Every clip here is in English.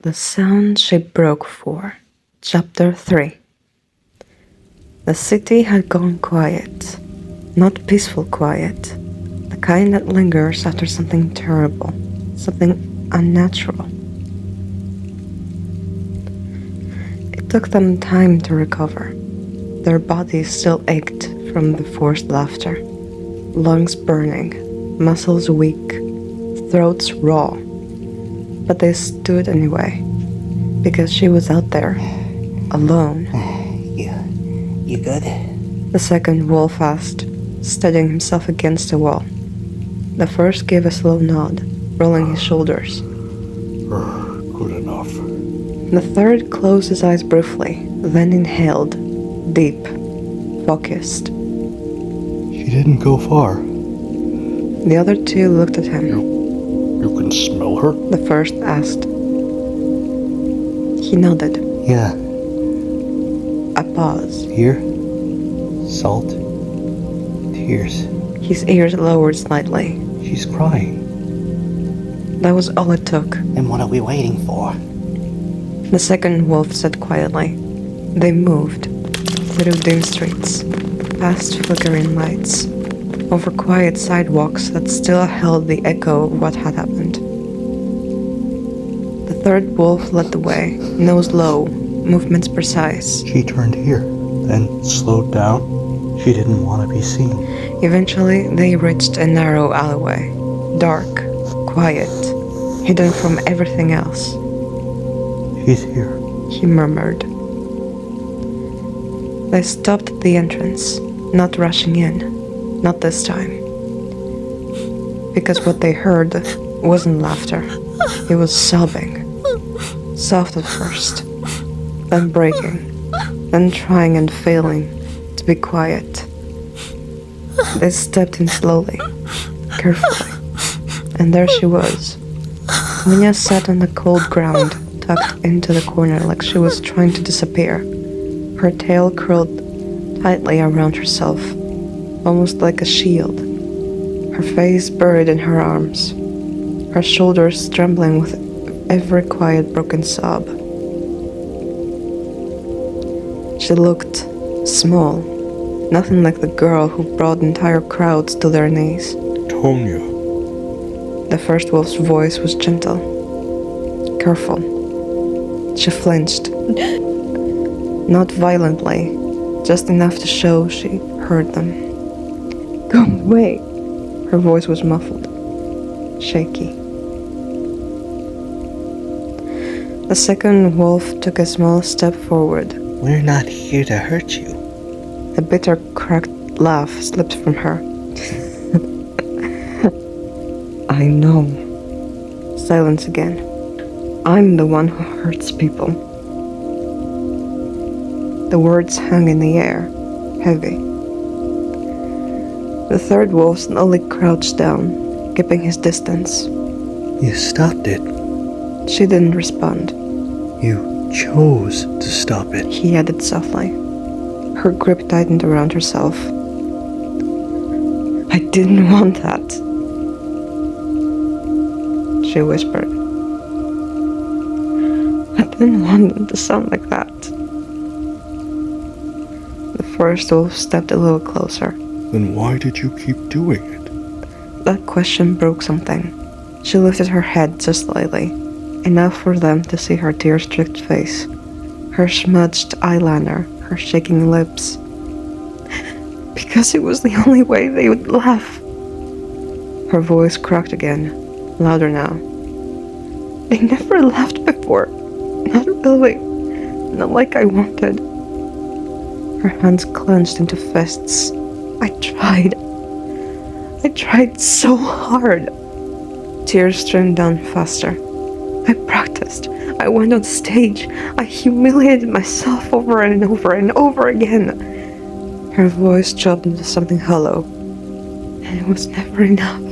The Sound She Broke For, Chapter 3. The city had gone quiet. Not peaceful quiet, the kind that lingers after something terrible, something unnatural. It took them time to recover. Their bodies still ached from the forced laughter, lungs burning, muscles weak, throats raw. But they stood anyway, because she was out there, alone. You good? The second wolf asked, steadying himself against the wall. The first gave a slow nod, rolling his shoulders. Good enough. The third closed his eyes briefly, then inhaled, deep, focused. She didn't go far. The other two looked at him. You can smell her? The first asked. He nodded. Yeah. A pause. Here? Salt? Tears. His ears lowered slightly. She's crying. That was all it took. And what are we waiting for? The second wolf said quietly. They moved, through dim streets, past flickering lights, over quiet sidewalks that still held the echo of what had happened. The third wolf led the way, nose low, movements precise. She turned here, then slowed down. She didn't want to be seen. Eventually, they reached a narrow alleyway, dark, quiet, hidden from everything else. She's here. He murmured. They stopped at the entrance, not rushing in, not this time. Because what they heard wasn't laughter, it was sobbing. Soft at first, then breaking, then trying and failing to be quiet. They stepped in slowly, carefully, and there she was. Tonia sat on the cold ground, tucked into the corner like she was trying to disappear, her tail curled tightly around herself, almost like a shield, her face buried in her arms, her shoulders trembling with every quiet broken sob. She looked small, nothing like the girl who brought entire crowds to their knees. Tonia. The first wolf's voice was gentle, careful. She flinched. Not violently, just enough to show she heard them. Go away! Her voice was muffled, shaky. The second wolf took a small step forward. We're not here to hurt you. A bitter, cracked laugh slipped from her. I know. Silence again. I'm the one who hurts people. The words hung in the air, heavy. The third wolf slowly crouched down, keeping his distance. You stopped it. She didn't respond. You chose to stop it. He added softly. Her grip tightened around herself. I didn't want that, she whispered. I didn't want them to sound like that. The first wolf stepped a little closer. Then why did you keep doing it? That question broke something. She lifted her head just slightly, enough for them to see her tear-streaked face, her smudged eyeliner, her shaking lips. Because it was the only way they would laugh. Her voice cracked again, louder now. They never laughed before. Not really. Not like I wanted. Her hands clenched into fists. I tried so hard. Tears streamed down faster. I practiced. I went on stage. I humiliated myself over and over and over again. Her voice chopped into something hollow. And it was never enough.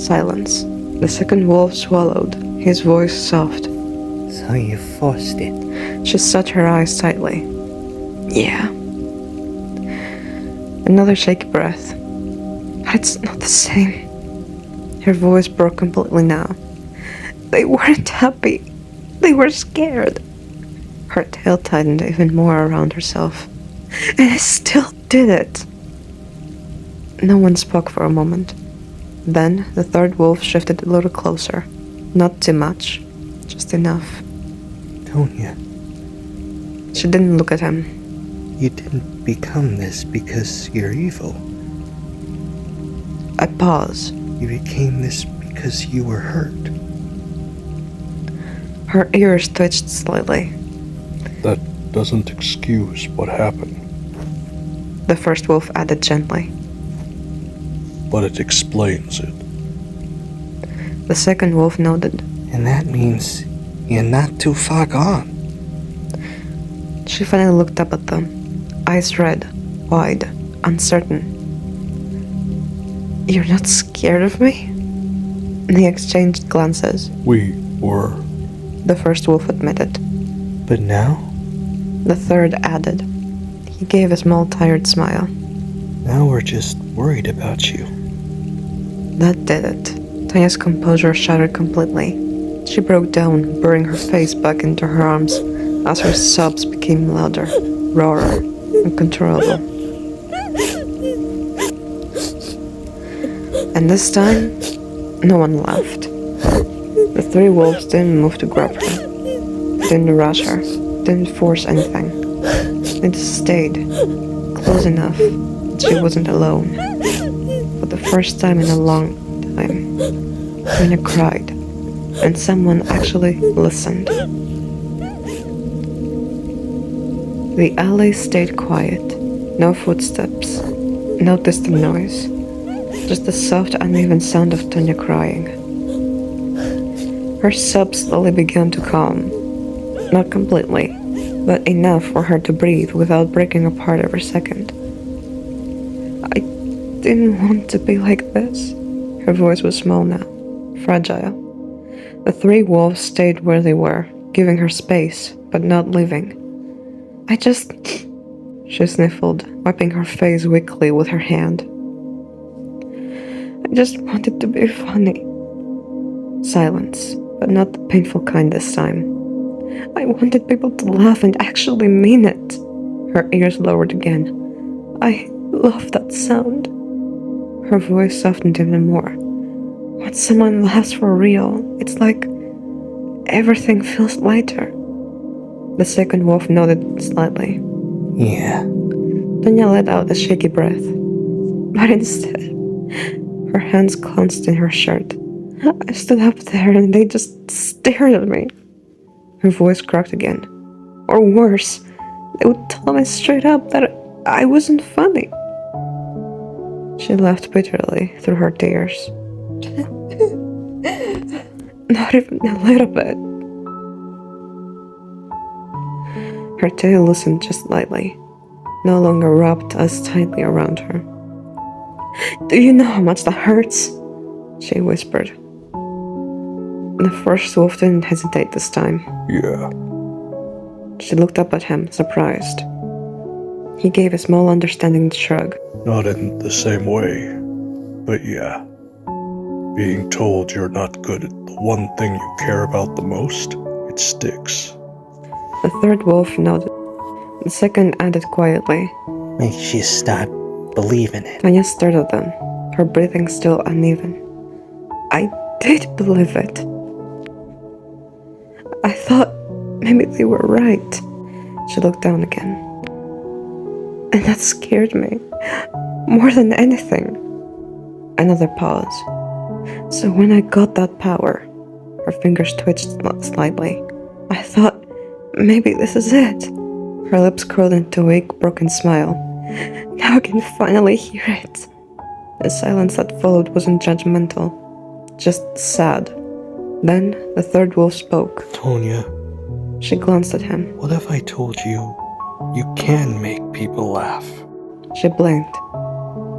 Silence. The second wolf swallowed, his voice soft. So you forced it. She shut her eyes tightly. Yeah. Another shaky breath. But it's not the same. Her voice broke completely now. They weren't happy. They were scared. Her tail tightened even more around herself. And I still did it. No one spoke for a moment. Then the third wolf shifted a little closer. Not too much, just enough. Tonia, She didn't look at him. you didn't become this because you're evil. I paused. You became this because you were hurt. Her ears twitched slightly. That doesn't excuse what happened, The first wolf added gently. but it explains it. The second wolf nodded. And that means you're not too far gone. She finally looked up at them, eyes red, wide, uncertain. You're not scared of me? They exchanged glances. We were. The first wolf admitted. But now? The third added. He gave a small, tired smile. Now we're just worried about you. That did it. Tonia's composure shattered completely. She broke down, burying her face back into her arms as her sobs became louder, rawer, uncontrollable. And this time, no one laughed. The three wolves didn't move to grab her, didn't rush her, didn't force anything. They just stayed, close enough that she wasn't alone. For the first time in a long time, Tonia cried, and someone actually listened. The alley stayed quiet. No footsteps, no distant noise. Just the soft, uneven sound of Tonia crying. Her sobs slowly began to calm. Not completely, but enough for her to breathe without breaking apart every second. I didn't want to be like this. Her voice was small now, fragile. The three wolves stayed where they were, giving her space, but not leaving. She sniffled, wiping her face weakly with her hand. I just wanted to be funny. Silence, but not the painful kind this time. I wanted people to laugh and actually mean it. Her ears lowered again. I love that sound. Her voice softened even more. When someone laughs for real, it's like everything feels lighter. The second wolf nodded slightly. Yeah. Tonia let out a shaky breath. But instead, her hands clenched in her shirt. I stood up there and they just stared at me. Her voice cracked again. Or worse, they would tell me straight up that I wasn't funny. She laughed bitterly through her tears. Not even a little bit. Her tail loosened just slightly, no longer wrapped as tightly around her. Do you know how much that hurts? She whispered. The first wolf didn't hesitate this time. Yeah. She looked up at him, surprised. He gave a small understanding shrug. Not in the same way, but yeah. Being told you're not good at the one thing you care about the most, it sticks. The third wolf nodded. The second added quietly. Makes you start believing it. Tonia stared at them, her breathing still uneven. I did believe it. I thought maybe they were right. She looked down again. And that scared me. More than anything. Another pause. So when I got that power, her fingers twitched slightly. I thought, maybe this is it. Her lips curled into a weak, broken smile. Now I can finally hear it. The silence that followed wasn't judgmental, just sad. Then the third wolf spoke. Tonia, She glanced at him. what if I told you you can make people laugh? She blinked.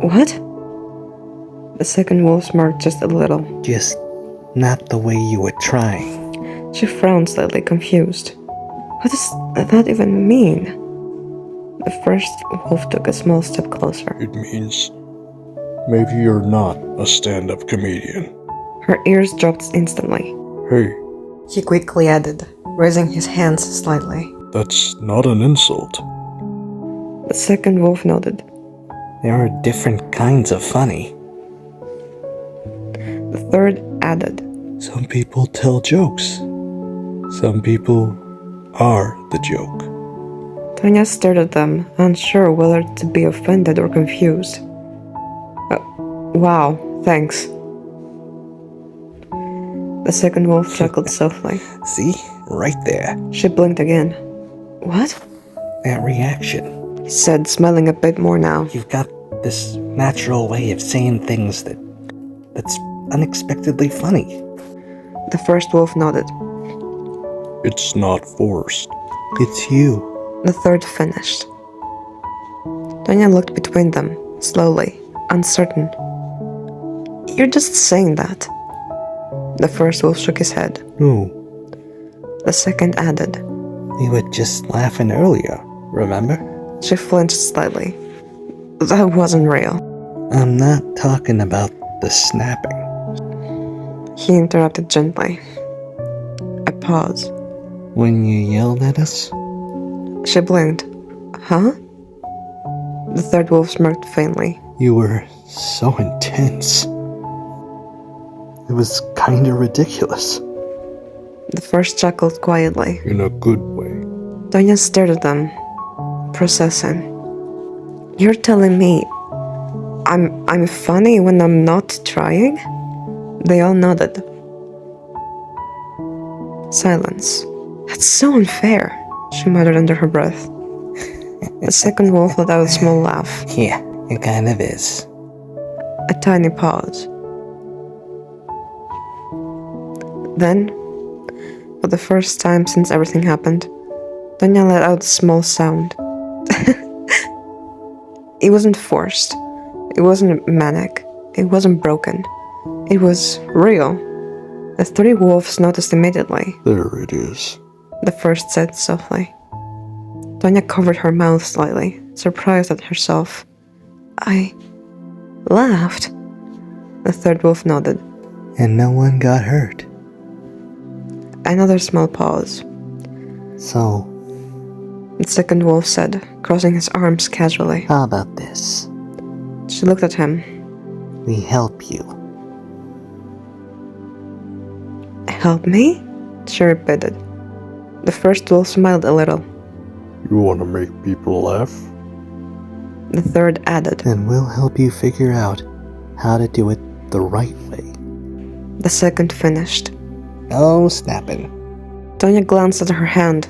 What? The second wolf smirked just a little. Just not the way you were trying. She frowned slightly, confused. What does that even mean? The first wolf took a small step closer. It means maybe you're not a stand-up comedian. Her ears dropped instantly. Hey, He quickly added, raising his hands slightly. That's not an insult. The second wolf nodded. There are different kinds of funny. The third added. Some people tell jokes. Some people are the joke. Tonia stared at them, unsure whether to be offended or confused. Wow, thanks. The second wolf chuckled softly. See? Right there. She blinked again. What? That reaction. He said, smiling a bit more now. You've got this natural way of saying things that's unexpectedly funny. The first wolf nodded. It's not forced. It's you. The third finished. Tonia looked between them, slowly, uncertain. You're just saying that. The first wolf shook his head. No. The second added. We were just laughing earlier, remember? She flinched slightly. That wasn't real. I'm not talking about the snapping. He interrupted gently. A pause. When you yelled at us? She blinked. Huh? The third wolf smirked faintly. You were so intense. It was kinda ridiculous. The first chuckled quietly. In a good way. Tonia stared at them, processing. You're telling me I'm funny when I'm not trying? They all nodded. Silence. That's so unfair, she muttered under her breath. The second wolf let out a small laugh. Yeah, it kind of is. A tiny pause. Then, for the first time since everything happened, Tonia let out a small sound. It wasn't forced. It wasn't manic. It wasn't broken. It was real. The three wolves noticed immediately. There it is. The first said softly. Tonia covered her mouth slightly, surprised at herself. I laughed. The third wolf nodded. And no one got hurt. Another small pause. So, The second wolf said, crossing his arms casually. how about this? She looked at him. We help you. Help me? She repeated. The first wolf smiled a little. You want to make people laugh? The third added. And we'll help you figure out how to do it the right way. The second finished. No snapping. Tonia glanced at her hand,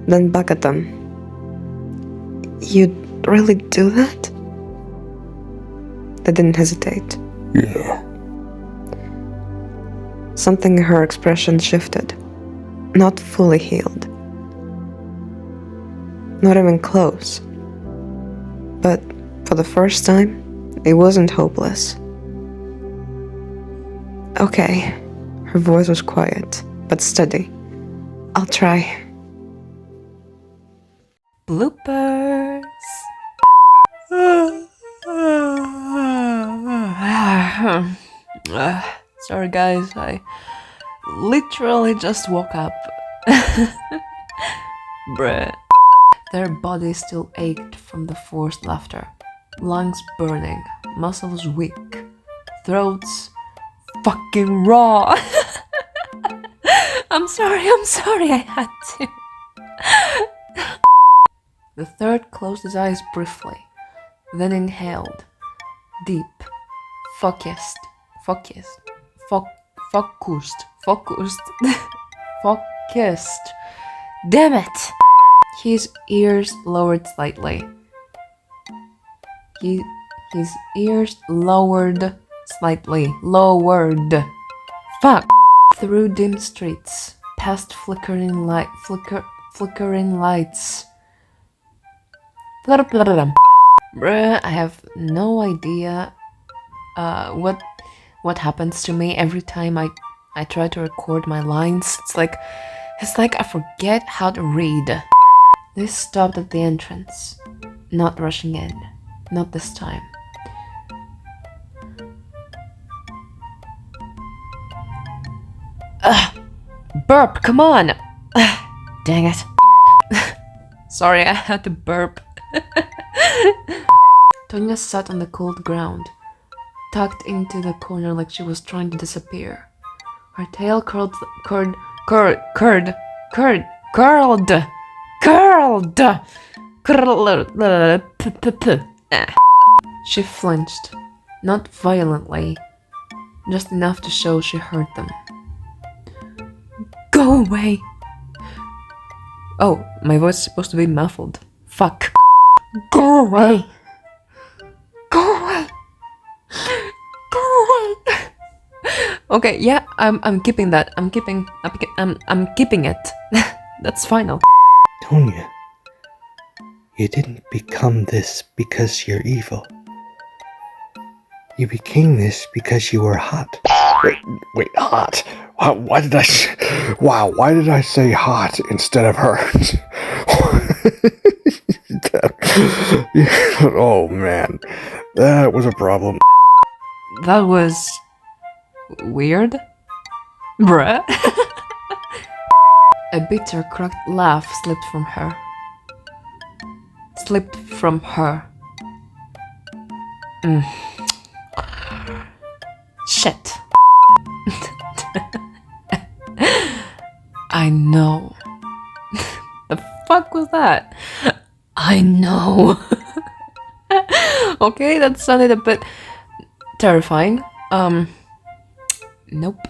then back at them. You'd really do that? They didn't hesitate. Yeah. Something in her expression shifted. Not fully healed. Not even close. But for the first time, it wasn't hopeless. Okay. Her voice was quiet, but steady. I'll try. Bloopers. Sorry guys, I literally just woke up. Bruh. Their bodies still ached from the forced laughter. Lungs burning, muscles weak, throats fucking raw. I'm sorry, I had to. The third closed his eyes briefly, then inhaled. Deep. Focused. Focused. Damn it! His ears lowered slightly. His ears lowered slightly. Lowered. Fuck! Through dim streets, past flickering lights. Bruh, I have no idea what happens to me every time I try to record my lines. It's like I forget how to read. They stopped at the entrance, not rushing in, not this time. Burp, come on! Dang it. Sorry, I had to burp. Tonia sat on the cold ground, tucked into the corner like she was trying to disappear. Her tail curled. She flinched, not violently, just enough to show she heard them. Go away! Oh, my voice is supposed to be muffled. Fuck. Go away! Go away! Go away! Okay, yeah, I'm keeping that. I'm keeping it. That's final. Tonia, you didn't become this because you're evil. You became this because you were hot. Wait, hot? Why did I say hot instead of hurt? Oh man, that was a problem. That was weird. Bruh. A bitter, cracked laugh slipped from her. Shit. I know. The fuck was that? I know. Okay, that sounded a bit terrifying. Nope.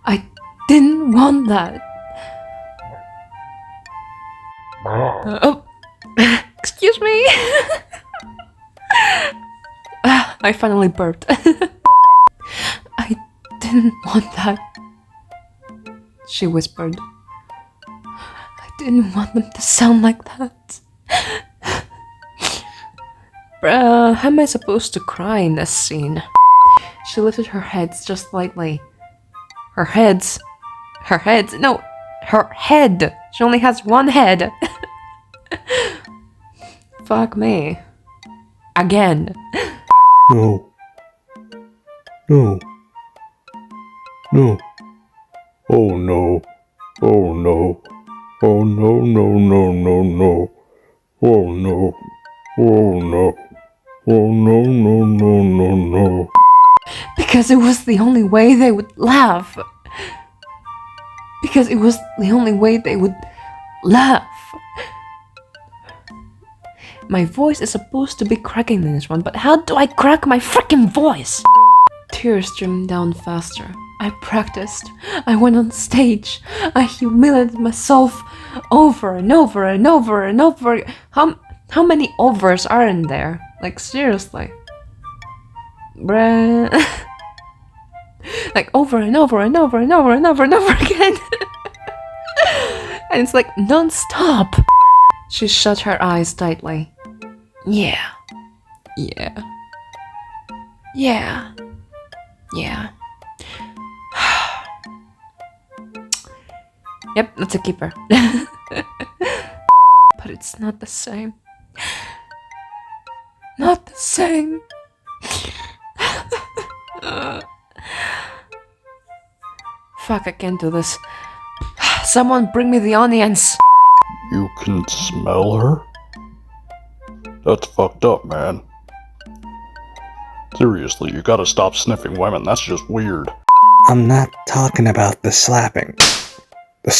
I didn't want that. Oh, excuse me. I finally burped. I didn't want that, she whispered. I didn't want them to sound like that. Bruh, how am I supposed to cry in this scene? She lifted her head just slightly. Her head. She only has one head. Fuck me. Again. No. Oh no. Oh no. Oh no, no, no, no, no. Oh no. Oh no. Oh no, no, no, no, no. Because it was the only way they would laugh. Because it was the only way they would laugh. My voice is supposed to be cracking in this one, but how do I crack my freaking voice? Tears streamed down faster. I practiced. I went on stage. I humiliated myself over and over and over and over. How many overs are in there? Like, seriously. Bruh. Like, over and over and over and over and over and over again. And it's like non-stop. She shut her eyes tightly. Yeah. Yep, that's a keeper. But it's not the same. Not the same. Fuck, I can't do this. Someone bring me the onions. You can smell her? That's fucked up, man. Seriously, you gotta stop sniffing women. That's just weird. I'm not talking about the slapping. The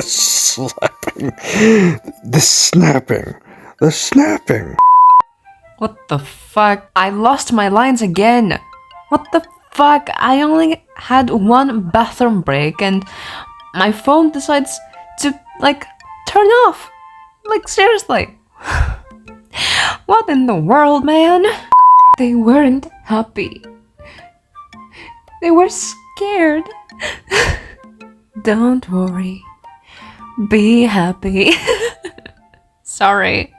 slapping. The snapping. The snapping. What the fuck? I lost my lines again. What the fuck? I only had one bathroom break and my phone decides to, like, turn off. Like, seriously. What in the world, man? They weren't happy. They were scared. Don't worry. Be happy. Sorry.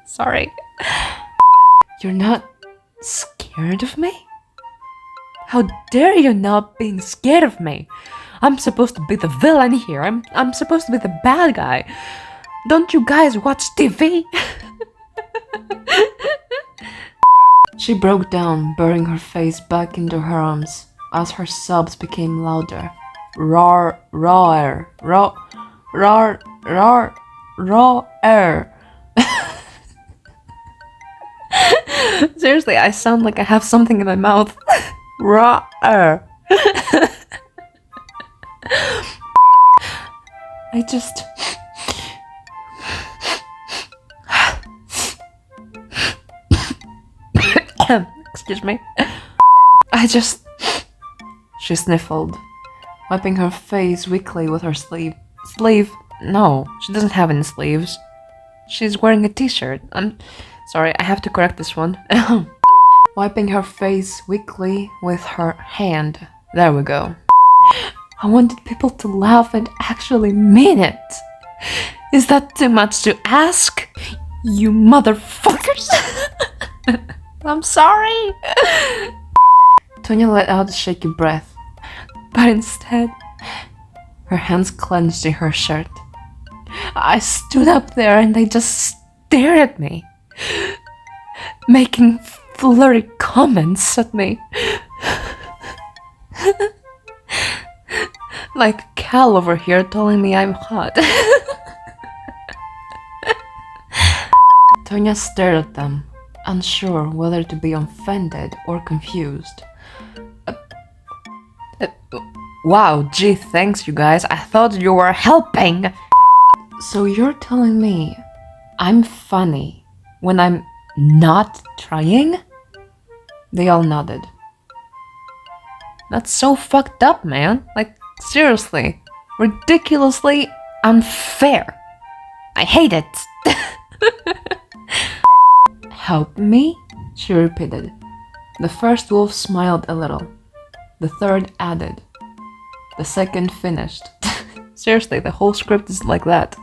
You're not scared of me? How dare you not being scared of me? I'm supposed to be the villain here. I'm supposed to be the bad guy. Don't you guys watch TV? She broke down, burying her face back into her arms as her sobs became louder. Roar, roar, roar, roar, roar, roar. Seriously, I sound like I have something in my mouth. Roar. I just... Excuse me. She sniffled, wiping her face weakly with her sleeve. Sleeve? No, she doesn't have any sleeves. She's wearing a t-shirt. I'm sorry, I have to correct this one. Wiping her face weakly with her hand. There we go. I wanted people to laugh and actually mean it. Is that too much to ask? You motherfuckers! I'm sorry. Tonia let out a shaky breath, but instead, her hands clenched in her shirt. I stood up there and they just stared at me, making flirty comments at me. Like Cal over here telling me I'm hot. Tonia stared at them, unsure whether to be offended or confused. Wow, gee, thanks you guys. I thought you were helping. So you're telling me I'm funny when I'm not trying? They all nodded. That's so fucked up, man. Like, seriously. Ridiculously unfair. I hate it. Help me? She repeated. The first wolf smiled a little. The third added. The second finished. Seriously, the whole script is like that.